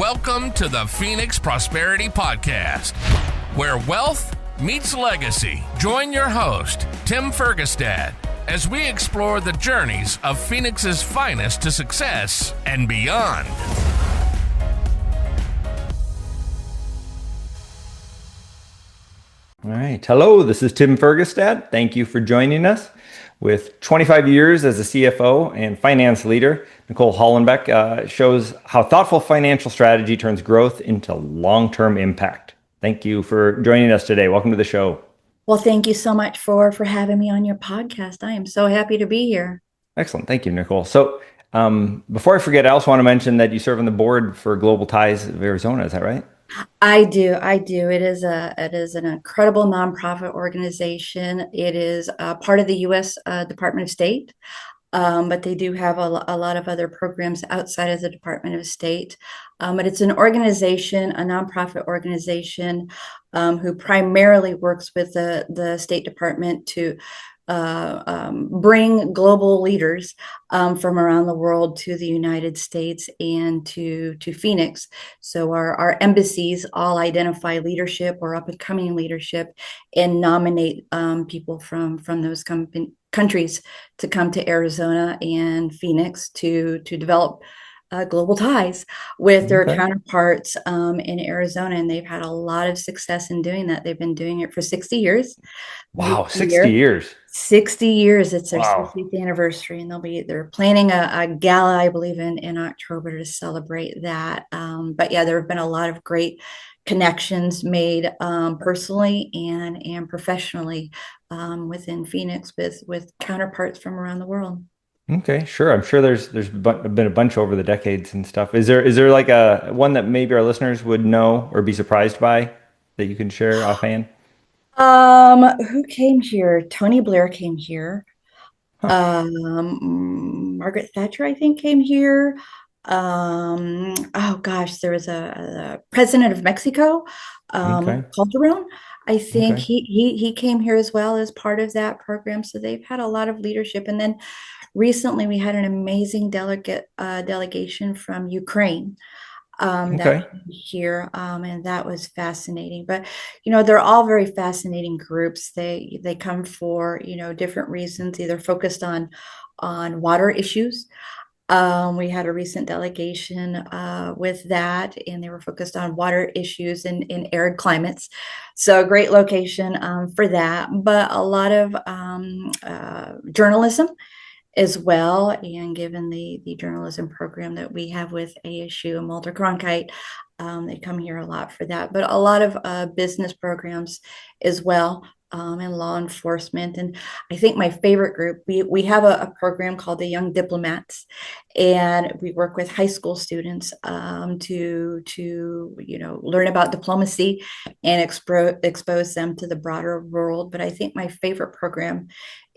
Welcome to the Phoenix Prosperity Podcast, where wealth meets legacy. Join your host, Tim Fergestad, as we explore the journeys of Phoenix's finest to success and beyond. All right. Hello, this is Tim Fergestad. Thank you for joining us. With 25 years as a CFO and finance leader, Nicole Hollenbeck shows how thoughtful financial strategy turns growth into long-term impact. Thank you for joining us today. Welcome to the show. Well, thank you so much for having me on your podcast. I am so happy to be here. Excellent. Thank you, Nicole. So before I forget, I also want to mention that you serve on the board for Global Ties of Arizona. Is that right? I do. It is an incredible nonprofit organization. It is part of the U.S. Department of State, but they do have a lot of other programs outside of the Department of State. But it's an organization, a nonprofit organization, who primarily works with the State Department to bring global leaders from around the world to the United States and to Phoenix. So our embassies all identify leadership or up-and-coming leadership and nominate people from those countries to come to Arizona and Phoenix to develop global ties with their counterparts in Arizona. And they've had a lot of success in doing that. They've been doing it for 60 years. Wow, 60 years. 60 years. It's their 60th anniversary, and they're planning a gala, I believe, in October to celebrate that. But yeah, there have been a lot of great connections made personally and professionally within Phoenix with counterparts from around the world. Okay, sure. I'm sure there's been a bunch over the decades and stuff. Is there like a one that maybe our listeners would know or be surprised by that you can share offhand? Who came here? Tony Blair came here. Huh. Margaret Thatcher, I think, came here. Oh gosh, there was a president of Mexico, Calderon. I think he came here as well as part of that program. So they've had a lot of leadership. And then recently we had an amazing delegation from Ukraine that came here, and that was fascinating. But they're all very fascinating groups. They come for different reasons, either focused on water issues. We had a recent delegation with that, and they were focused on water issues in arid climates. So a great location for that, but a lot of journalism as well. And given the journalism program that we have with ASU and Walter Cronkite, they come here a lot for that, but a lot of business programs as well. And law enforcement. And I think my favorite group, we have a program called the Young Diplomats, and we work with high school students to learn about diplomacy and expose them to the broader world. But I think my favorite program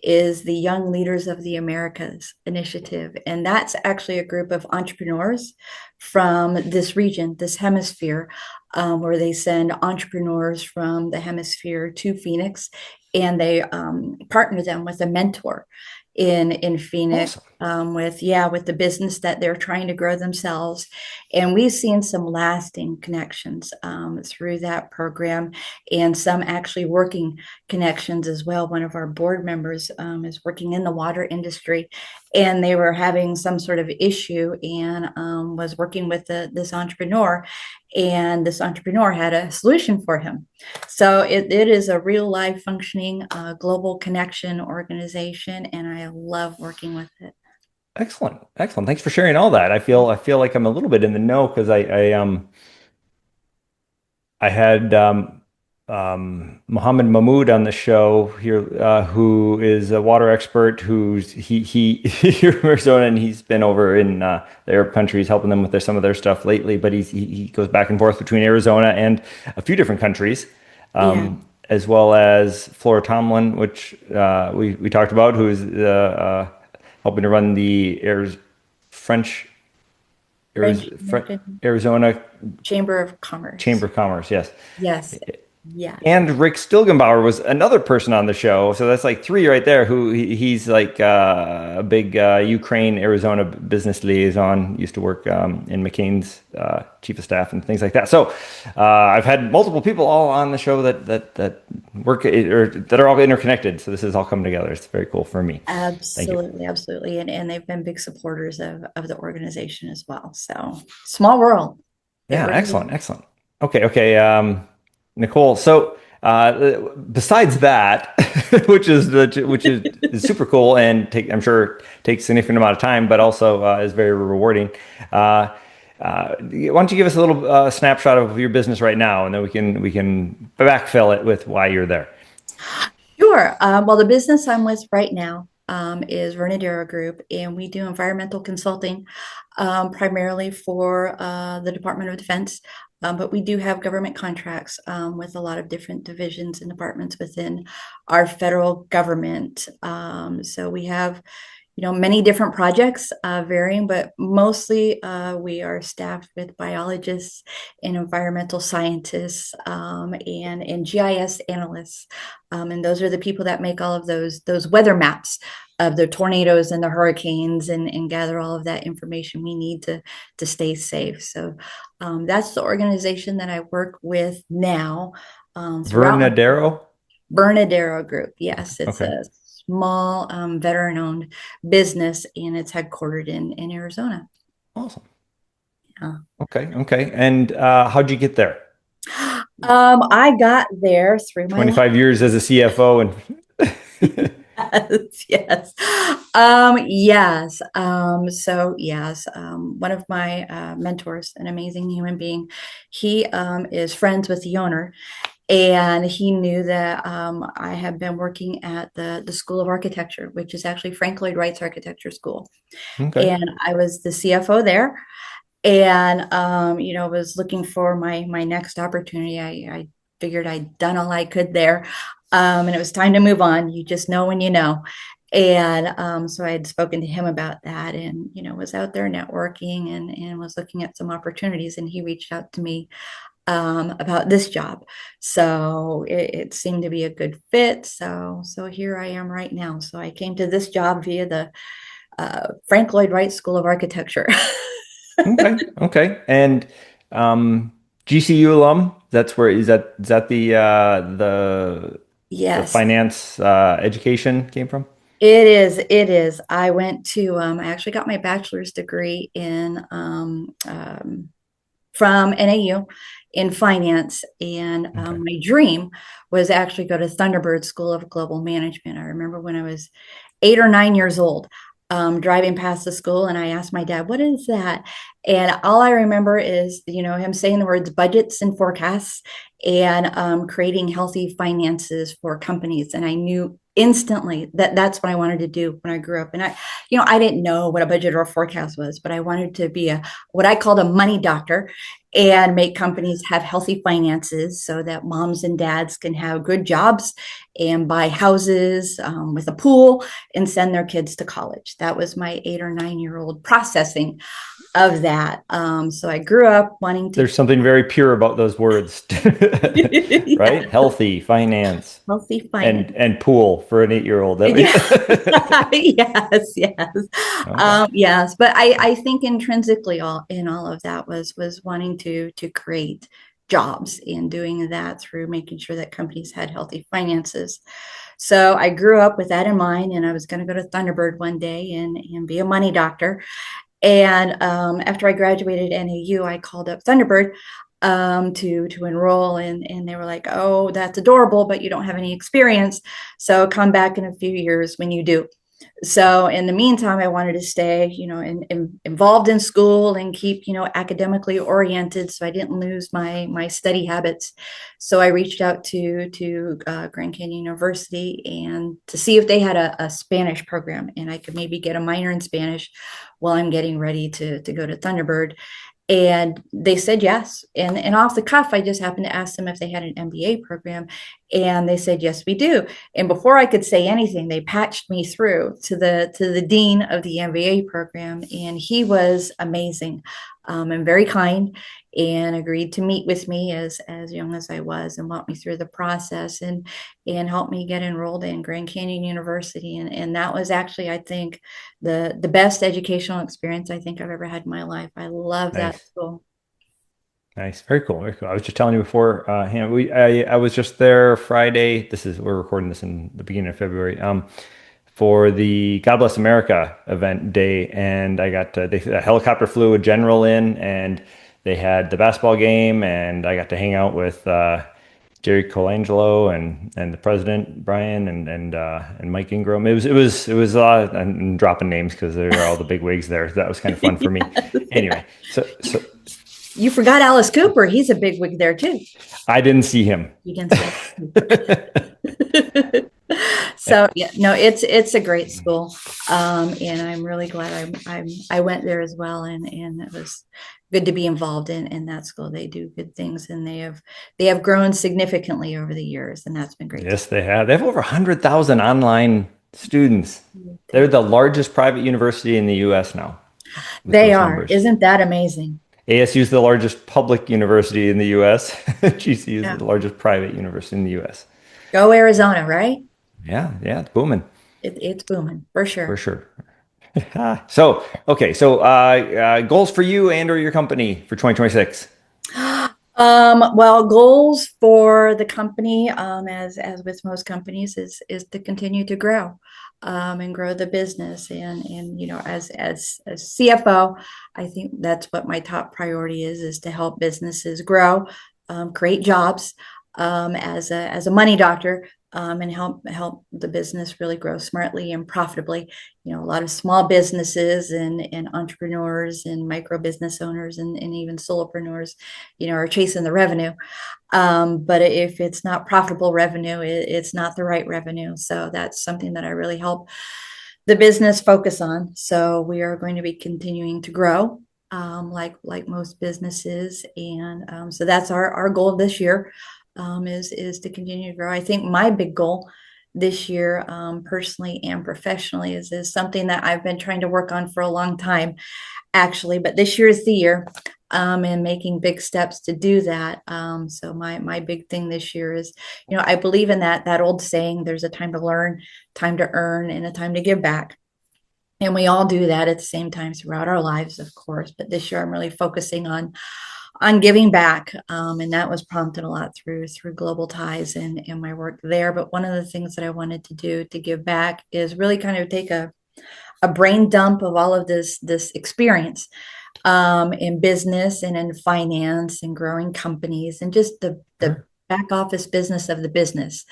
is the Young Leaders of the Americas initiative. And that's actually a group of entrepreneurs from this region, this hemisphere, where they send entrepreneurs from the hemisphere to Phoenix, and they partner them with a mentor in Phoenix. Awesome. With the business that they're trying to grow themselves. And we've seen some lasting connections through that program, and some actually working connections as well. One of our board members is working in the water industry, and they were having some sort of issue and was working with this entrepreneur, and this entrepreneur had a solution for him. So it is a real life functioning global connection organization, and I love working with it. Excellent. Thanks for sharing all that. I feel like I'm a little bit in the know because I had Mohammed Mahmood on the show here, who is a water expert. He here in Arizona, and he's been over in the Arab countries helping them with some of their stuff lately. But he goes back and forth between Arizona and a few different countries, as well as Flora Tomlin, which we talked about, who is helping to run the Arizona Chamber of Commerce. Yes. Yes. Yes. And Rick Stilgenbauer was another person on the show. So that's like three right there who he's like a big Ukraine, Arizona business liaison, used to work in McCain's chief of staff and things like that. So I've had multiple people all on the show that work or that are all interconnected. So this is all coming together. It's very cool for me. Thank you. Absolutely, absolutely. And they've been big supporters of the organization as well. So small world. It Yeah, really excellent, excellent. Okay. Nicole. So besides that, which is super cool and I'm sure takes a significant amount of time, but also is very rewarding. Why don't you give us a little snapshot of your business right now, and then we can backfill it with why you're there. Sure. Well, the business I'm with right now is Vernadero Group, and we do environmental consulting primarily for the Department of Defense. But we do have government contracts with a lot of different divisions and departments within our federal government. So we have, many different projects varying, but mostly we are staffed with biologists and environmental scientists and GIS analysts. And those are the people that make all of those weather maps of the tornadoes and the hurricanes and gather all of that information we need to stay safe. So that's the organization that I work with now throughout Vernadero. Vernadero Group. Yes, it's Okay. a small veteran-owned business, and it's headquartered in Arizona. Awesome. Yeah. Okay. And how'd you get there? I got there through my 25 years as a CFO and yes. Yes. So yes, one of my mentors, an amazing human being, he is friends with the owner, and he knew that I had been working at the School of Architecture, which is actually Frank Lloyd Wright's architecture school, okay. and I was the CFO there, and was looking for my next opportunity. I figured I'd done all I could there, and it was time to move on. You just know when you know. And so I had spoken to him about that, and was out there networking and was looking at some opportunities, and he reached out to me about this job. So it seemed to be a good fit. So here I am right now. So I came to this job via the Frank Lloyd Wright School of Architecture. Okay. And GCU alum. That's where is that the Yes, finance education came from? it is. It is. I went to, I actually got my bachelor's degree in from NAU in finance. And Okay. my dream was actually go to Thunderbird School of Global Management. I remember when I was 8 or 9 years old, driving past the school, and I asked my dad, "What is that?" And all I remember is, him saying the words budgets and forecasts and creating healthy finances for companies. And I knew instantly that that's what I wanted to do when I grew up. And I didn't know what a budget or a forecast was, but I wanted to be what I called a money doctor and make companies have healthy finances so that moms and dads can have good jobs and buy houses with a pool and send their kids to college. That was my 8 or 9 year old processing of that. So I grew up wanting to There's something very pure about those words, yeah, right? Healthy finance healthy and finance. and pool for an 8-year old. Yeah. Yes. Okay. Yes. But I think intrinsically all of that was wanting to create jobs and doing that through making sure that companies had healthy finances. So I grew up with that in mind, and I was going to go to Thunderbird one day and be a money doctor. And after I graduated NAU, I called up Thunderbird to enroll, and they were like, "Oh, that's adorable, but you don't have any experience. So come back in a few years when you do." So in the meantime, I wanted to stay, involved in school and keep, academically oriented, so I didn't lose my study habits. So I reached out to Grand Canyon University and to see if they had a Spanish program, and I could maybe get a minor in Spanish while I'm getting ready to go to Thunderbird. And they said yes. And off the cuff, I just happened to ask them if they had an MBA program. And they said, yes, we do. And before I could say anything, they patched me through to the dean of the MBA program. And he was amazing. and very kind, and agreed to meet with me as young as I was and walk me through the process and help me get enrolled in Grand Canyon University. And that was actually, I think, the best educational experience I think I've ever had in my life. I love that Nice. school. Nice. Very cool. Very cool. I was just telling you before, Hannah, I was just there Friday. We're recording this in the beginning of February, for the God Bless America event day. And I got a helicopter flew a general in, and they had the basketball game, and I got to hang out with Jerry Colangelo and the president Brian and Mike Ingram. It was I'm dropping names because they're all the big wigs there. That was kind of fun for me. Anyway, so You forgot Alice Cooper. He's a big wig there too. I didn't see him. You can see. So yeah, no, it's a great school, and I'm really glad I went there as well, and it was good to be involved in that school. They do good things, and they have grown significantly over the years, and that's been great. Yes, they have. They have over 100,000 online students. They're the largest private university in the U.S. now. They are. Numbers. Isn't that amazing? ASU is the largest public university in the U.S. GC is the largest private university in the U.S. Go Arizona, right? Yeah, it's booming. It's booming for sure. For sure. So goals for you and or your company for 2026. Well, goals for the company, as with most companies, is to continue to grow, and grow the business. And as CFO, I think that's what my top priority is to help businesses grow, create jobs, as a money doctor, and help the business really grow smartly and profitably. A lot of small businesses and entrepreneurs and micro business owners and even solopreneurs, are chasing the revenue. But if it's not profitable revenue, it's not the right revenue. So that's something that I really help the business focus on. So we are going to be continuing to grow, like most businesses. And so that's our goal this year. Is to continue to grow. I think my big goal this year, personally and professionally, is something that I've been trying to work on for a long time, actually. But this year is the year, and making big steps to do that. So my big thing this year is, I believe in that old saying: "There's a time to learn, time to earn, and a time to give back." And we all do that at the same time throughout our lives, of course. But this year, I'm really focusing on giving back, and that was prompted a lot through Global Ties and my work there. But one of the things that I wanted to do to give back is really kind of take a brain dump of all of this experience, in business and in finance and growing companies and just the back office business of the business,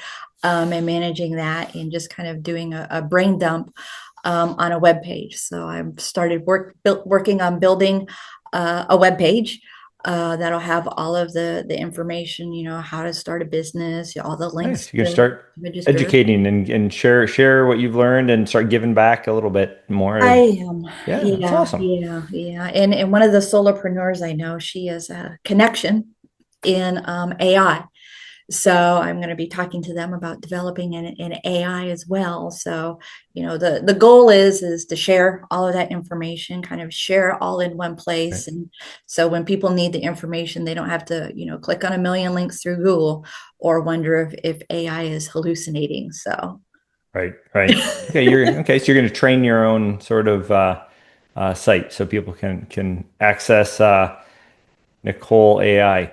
and managing that, and just kind of doing a brain dump, on a web page. So I started working on building a web page, that'll have all of the information, how to start a business, all the links. Nice. You can start educating and share what you've learned and start giving back a little bit more. I am. Yeah, that's awesome. Yeah. And one of the solopreneurs I know, she has a connection in AI. So I'm going to be talking to them about developing an AI as well. So, the goal is to share all of that information, kind of share all in one place. Right. And so when people need the information, they don't have to, click on a million links through Google or wonder if AI is hallucinating. So. Right. Okay. So you're going to train your own sort of site so people can access Nicole AI.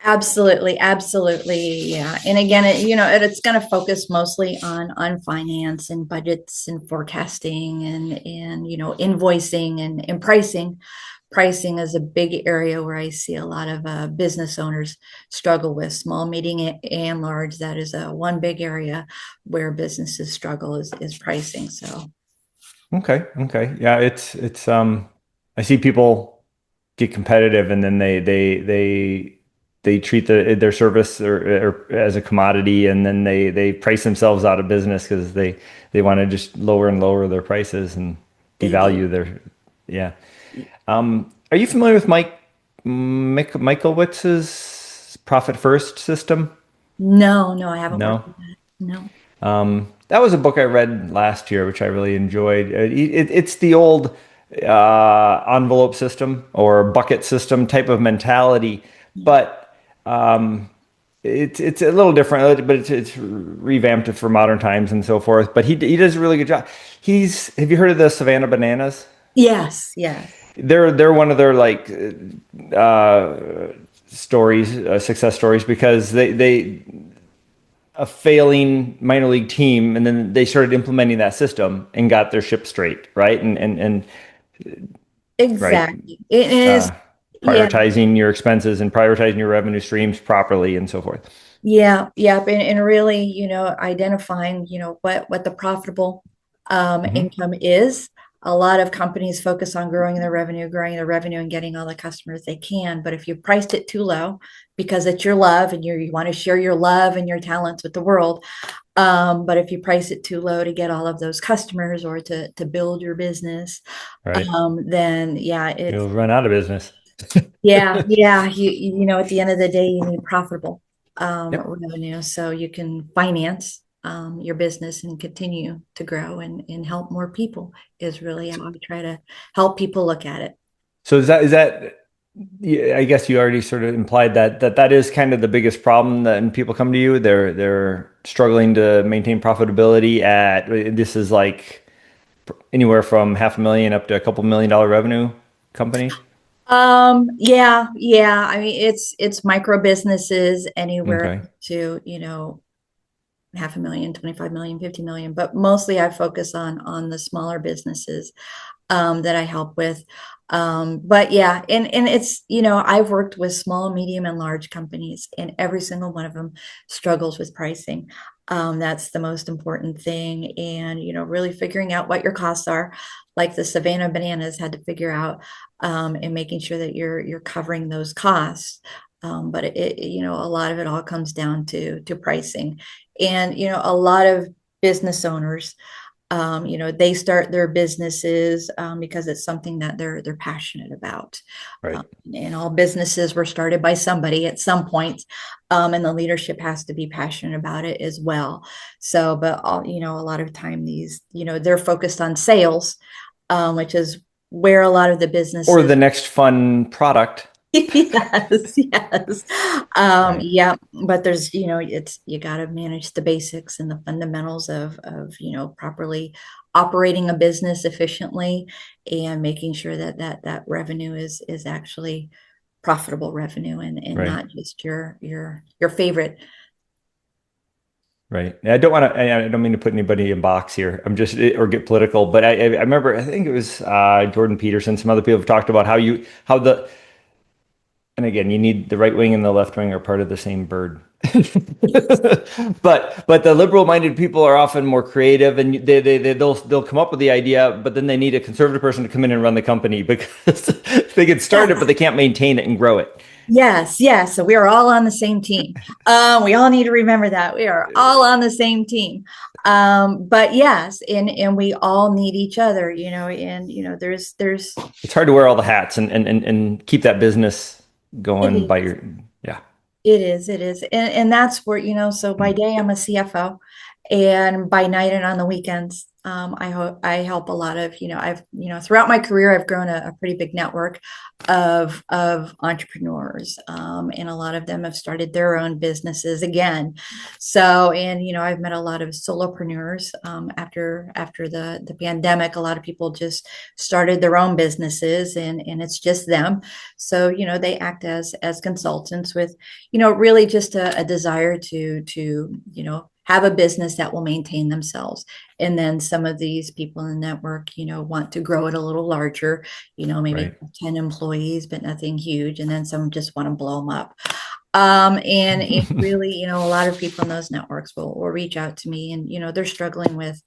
Absolutely. Yeah. And again, it's going to focus mostly on finance and budgets and forecasting and invoicing and pricing. Pricing is a big area where I see a lot of business owners struggle with, small, medium, and large. That is one big area where businesses struggle is pricing. So. Okay. Yeah. It's I see people get competitive and then they treat their service or as a commodity, and then they price themselves out of business because they want to just lower and lower their prices and devalue their. Yeah. Are you familiar with Mike Michaelwitz's Profit First system? No, I haven't. No. No. That was a book I read last year, which I really enjoyed. It's the old envelope system or bucket system type of mentality, but it's a little different, but it's revamped for modern times and so forth. But he does a really good job. Have you heard of the Savannah Bananas? Yes, yes. They're one of their like stories, success stories, because they a failing minor league team, and then they started implementing that system and got their ship straight, right? And right, Exactly. It is. Yeah. prioritizing your expenses and prioritizing your revenue streams properly and so forth. Yeah, yeah, and really, identifying, what the profitable Hmm. income is. A lot of companies focus on growing the revenue, and getting all the customers they can. But if you priced it too low because it's your love and you want to share your love and your talents with the world, but if you price it too low to get all of those customers or to build your business, Right, then yeah, it's you'll run out of business. yeah, at the end of the day, you need profitable Yep. revenue so you can finance your business and continue to grow and help more people is really how I try to help people look at it. So is that yeah, I guess you already sort of implied that is kind of the biggest problem that when people come to you, they're struggling to maintain profitability at this is like anywhere from 500,000 up to a couple $1 million revenue companies. Yeah. I mean, it's micro businesses anywhere Okay. to, 500,000, 25 million, 50 million, but mostly I focus on the smaller businesses that I help with. But yeah, and it's, I've worked with small, medium, and large companies, and every single one of them struggles with pricing. That's the most important thing. And, really figuring out what your costs are, like the Savannah Bananas had to figure out, and making sure that you're covering those costs. But a lot of it all comes down to pricing. And, a lot of business owners, they start their businesses because it's something that they're passionate about. Right. Um, and all businesses were started by somebody at some point, and the leadership has to be passionate about it as well. So, but a lot of time these, they're focused on sales, which is where a lot of the Or businesses. the next fun product. Yes, yes. Right. Yeah, but there's, it's you got to manage the basics and the fundamentals of, properly operating a business efficiently and making sure that revenue is actually profitable revenue and Right. not just your favorite. Right. I don't mean to put anybody in box here. I'm just, or get political, but I remember, I think it was Jordan Peterson, some other people have talked about how the, and again, you need the right wing and the left wing are part of the same bird. But the liberal-minded people are often more creative, and they'll come up with the idea, but then they need a conservative person to come in and run the company because they can start it, but they can't maintain it and grow it. Yes, yes. So we are all on the same team. We all need to remember that we are all on the same team. But yes, and we all need each other, and there's It's hard to wear all the hats and keep that business it going by is. your, yeah, It is. And that's where, so by day I'm a CFO, and by night and on the weekends, I help a lot of, throughout my career, I've grown a pretty big network of entrepreneurs. And a lot of them have started their own businesses again. So, and, I've met a lot of solopreneurs, after the pandemic. A lot of people just started their own businesses, and it's just them. So, they act as consultants with, really just a desire to, have a business that will maintain themselves. And then some of these people in the network, want to grow it a little larger, maybe right. 10 employees, but nothing huge. And then some just want to blow them up. And it really, a lot of people in those networks will reach out to me, and, they're struggling with,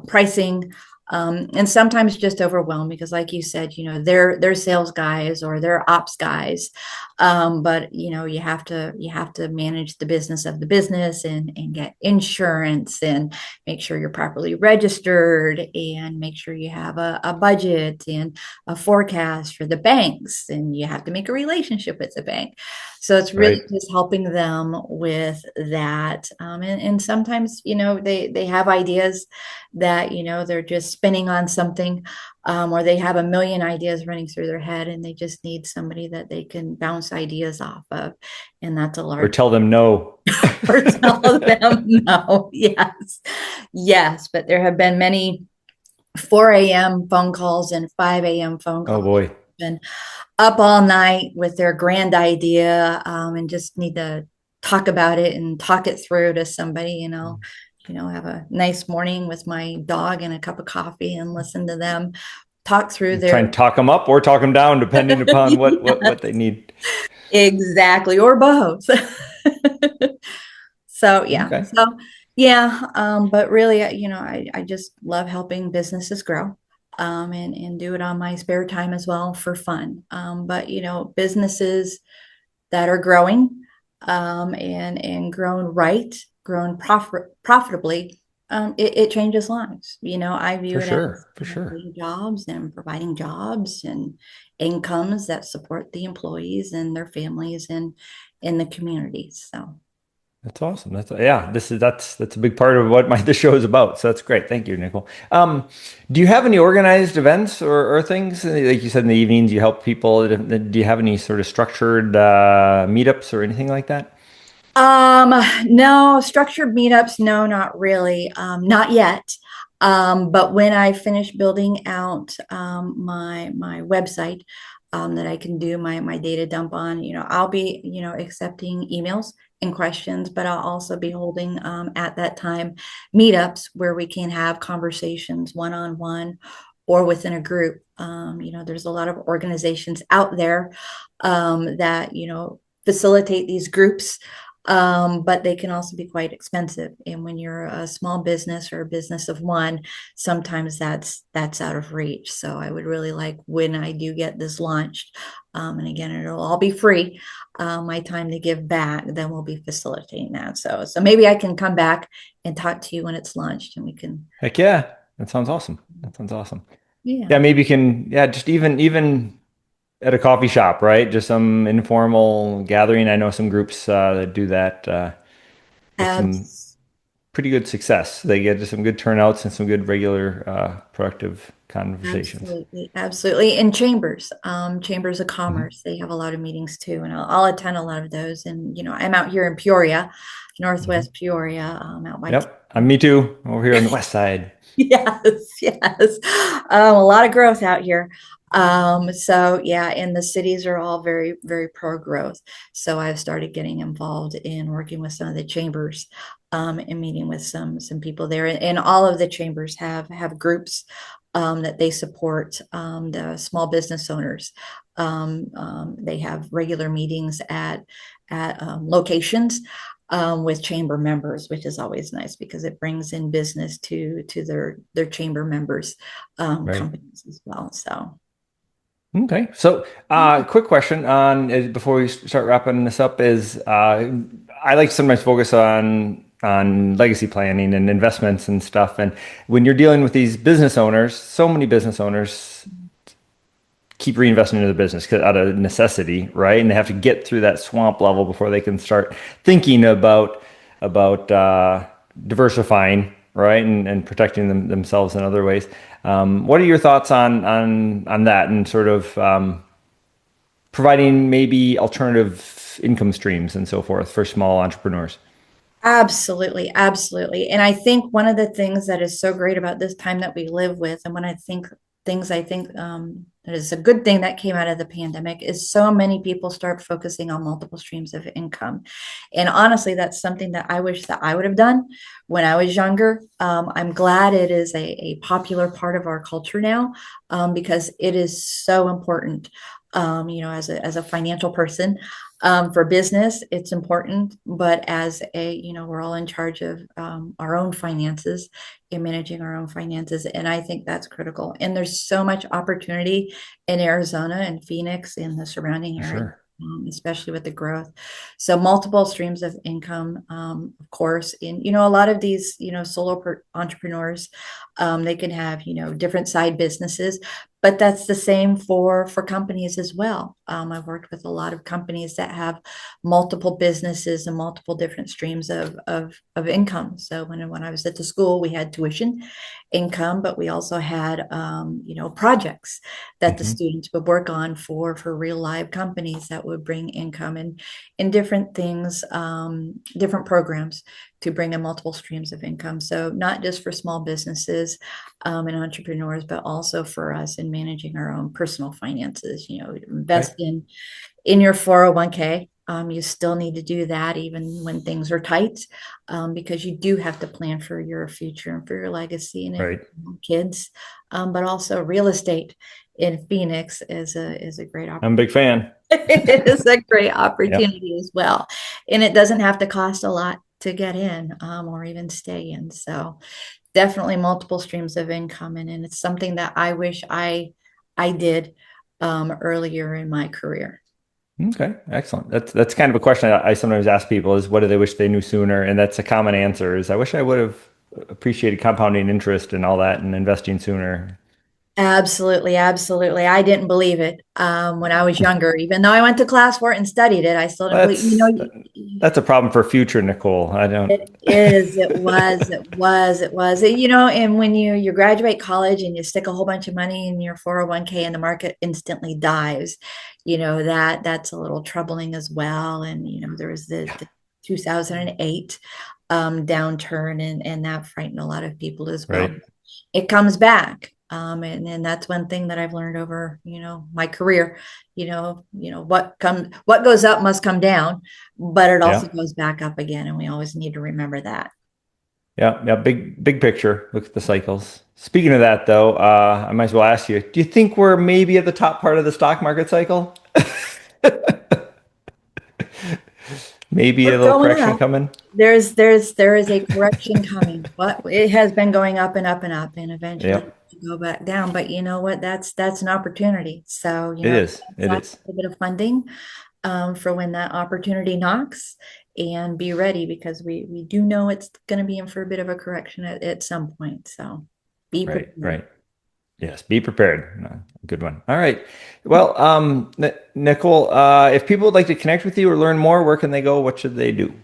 pricing, and sometimes just overwhelmed because, like you said, they're sales guys or they're ops guys. But, you have to manage the business of the business and get insurance and make sure you're properly registered and make sure you have a budget and a forecast for the banks, and you have to make a relationship with the bank. So it's really Right. just helping them with that. And sometimes, they have ideas that, they're just spinning on something, or they have a million ideas running through their head, and they just need somebody that they can bounce ideas off of. And that's a Or large tell them no. or tell them no. Yes. Yes. But there have been many 4 a.m. phone calls and 5 a.m. phone Oh calls. boy. Been up all night with their grand idea, and just need to talk about it and talk it through to somebody, have a nice morning with my dog and a cup of coffee and listen to them talk through Try their and talk them up or talk them down, depending upon what they yes, need. exactly, or both. So yeah, Okay. so yeah, but really, I just love helping businesses grow, and do it on my spare time as well for fun. But businesses that are growing, and grown right, grown profitably, it changes lives. I view For it as sure. For sure. creating jobs and providing jobs and incomes that support the employees and their families and in the communities. So. That's awesome. That's a big part of what the show is about. So that's great. Thank you, Nicole. Do you have any organized events or things like you said in the evenings? You help people. Do you have any sort of structured meetups or anything like that? No, structured meetups, no, not really. Not yet. But when I finish building out my website, that I can do my data dump on, I'll be, accepting emails and questions, but I'll also be holding at that time meetups where we can have conversations one-on-one or within a group. There's a lot of organizations out there that, facilitate these groups, but they can also be quite expensive. And when you're a small business or a business of one, sometimes that's out of reach. So I would really like, when I do get this launched, and again, it'll all be free, my time to give back, then we'll be facilitating that. So maybe I can come back and talk to you when it's launched, and we can. Heck yeah. That sounds awesome. That sounds awesome. Yeah. Yeah, maybe you can, yeah, just even at a coffee shop, right? Just some informal gathering. I know some groups that do that with some Abs- pretty good success. They get some good turnouts and some good regular productive conversations. Absolutely, absolutely. And chambers of Mhm. commerce, they have a lot of meetings too, and I'll attend a lot of those. And I'm out here in Peoria, Mhm. Northwest Peoria, out by. Yep. Me too, over here on the west side. Yes, yes. A lot of growth out here. So yeah, and the cities are all very, very pro growth. So I've started getting involved in working with some of the chambers, and meeting with some people there. And all of the chambers have groups that they support, the small business owners. They have regular meetings at locations, with chamber members, which is always nice because it brings in business to their chamber members, Right. companies as well. So Okay. So, quick question on before we start wrapping this up is I like to sometimes focus on legacy planning and investments and stuff. And when you're dealing with these business owners, so many business owners keep reinvesting into the business 'cause out of necessity, right? And they have to get through that swamp level before they can start thinking about diversifying, right, and protecting themselves in other ways. What are your thoughts on that and sort of providing maybe alternative income streams and so forth for small entrepreneurs? absolutely, absolutely. And I think one of the things that is so great about this time that we live with, and when I think things, I think that is a good thing that came out of the pandemic, is so many people start focusing on multiple streams of income. And honestly, that's something that I wish that I would have done when I was younger. I'm glad it is a popular part of our culture now, because it is so important. As a financial person, for business, it's important, but as we're all in charge of our own finances and managing our own finances. And I think that's critical. And there's so much opportunity in Arizona and Phoenix and the surrounding For area, sure. especially with the growth. So multiple streams of income, of course. And, a lot of these, entrepreneurs, they can have, different side businesses, but that's the same for companies as well. I've worked with a lot of companies that have multiple businesses and multiple different streams of income. So when I was at the school, we had tuition income, but we also had projects that the students would work on for real live companies that would bring income and in different things, different programs to bring in multiple streams of income. So not just for small businesses and entrepreneurs, but also for us in managing our own personal finances. Invest in your 401k. You still need to do that even when things are tight, because you do have to plan for your future and for your legacy and kids. But also real estate in Phoenix is a great opportunity. I'm a big fan. It is a great opportunity as well. And it doesn't have to cost a lot to get in or even stay in. So definitely multiple streams of income. And it's something that I wish I did earlier in my career. Okay, excellent. That's kind of a question I sometimes ask people is what do they wish they knew sooner? And that's a common answer is I wish I would have appreciated compounding interest and all that and investing sooner. Absolutely. Absolutely. I didn't believe it when I was younger, even though I went to class for it and studied it. I still didn't believe, that's a problem for future Nicole. I don't. It is. It was. And when you graduate college and you stick a whole bunch of money in your 401k and the market instantly dives, that's a little troubling as well. And, there was the 2008 downturn and that frightened a lot of people as well. Right. It comes back. And that's one thing that I've learned over, my career, what goes up must come down, but it also goes back up again. And we always need to remember that. Yeah. Big picture. Look at the cycles. Speaking of that though, I might as well ask you, do you think we're maybe at the top part of the stock market cycle? Maybe a little correction coming. There is a correction coming, but it has been going up and up and up, and eventually go back down. But you know what? That's an opportunity. So it is a bit of funding for when that opportunity knocks, and be ready because we do know it's going to be in for a bit of a correction at some point. So be prepared. Right. Yes, be prepared. Good one. All right. Well, Nicole, if people would like to connect with you or learn more, where can they go? What should they do?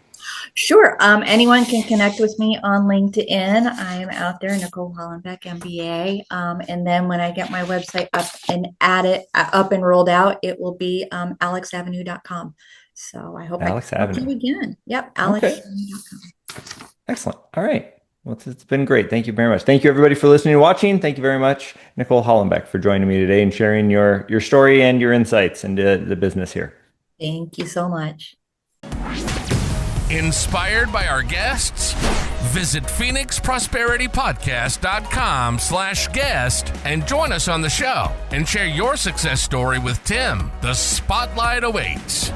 Sure. Anyone can connect with me on LinkedIn. I am out there, Nicole Hollenbeck, MBA. And then when I get my website up and rolled out, it will be alexavenue.com. So I hope Alex I can Avenue. see you again. Yep, alexavenue.com. Excellent. All right. Well, it's been great. Thank you very much. Thank you, everybody, for listening and watching. Thank you very much, Nicole Hollenbeck, for joining me today and sharing your story and your insights into the business here. Thank you so much. Inspired by our guests? Visit phoenixprosperitypodcast.com/guest and join us on the show and share your success story with Tim. The spotlight awaits.